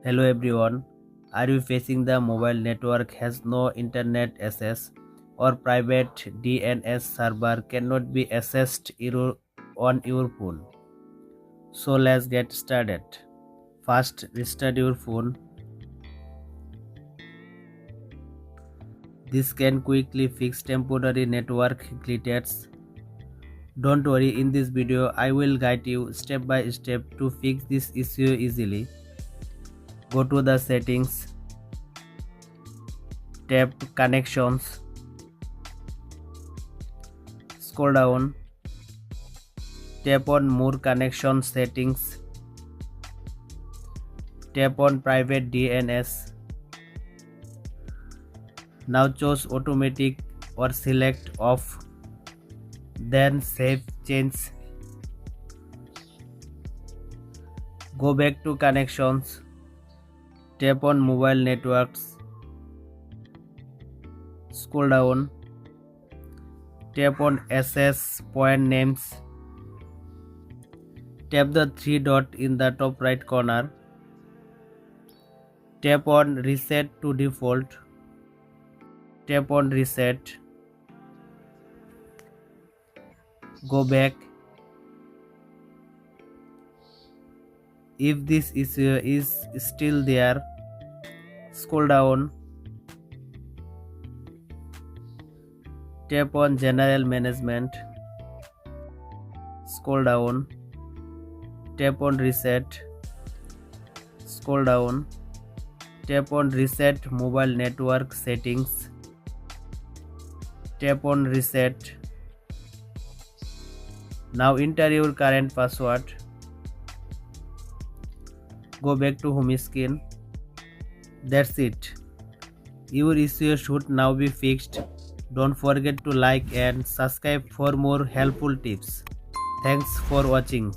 Hello everyone. Are you facing the mobile network has no internet access or private DNS server cannot be accessed on your phone? So let's get started. First, restart your phone. This can quickly fix temporary network glitches. Don't worry, in this video I will guide you step by step to fix this issue easily. Go to the settings, tap connections, scroll down, tap on more connection settings, tap on private DNS. Now choose automatic or select off, then save change. Go back to connections, tap on mobile networks, scroll down, tap on access point names, tap the three dot in the top right corner, tap on reset to default, tap on reset, go back. If this issue is still there, scroll down, tap on general management, scroll down, tap on reset, scroll down, tap on reset mobile network settings, tap on reset. Now enter your current password. Go back to home screen. That's it. Your issue should now be fixed. Don't forget to like and subscribe for more helpful tips. Thanks for watching.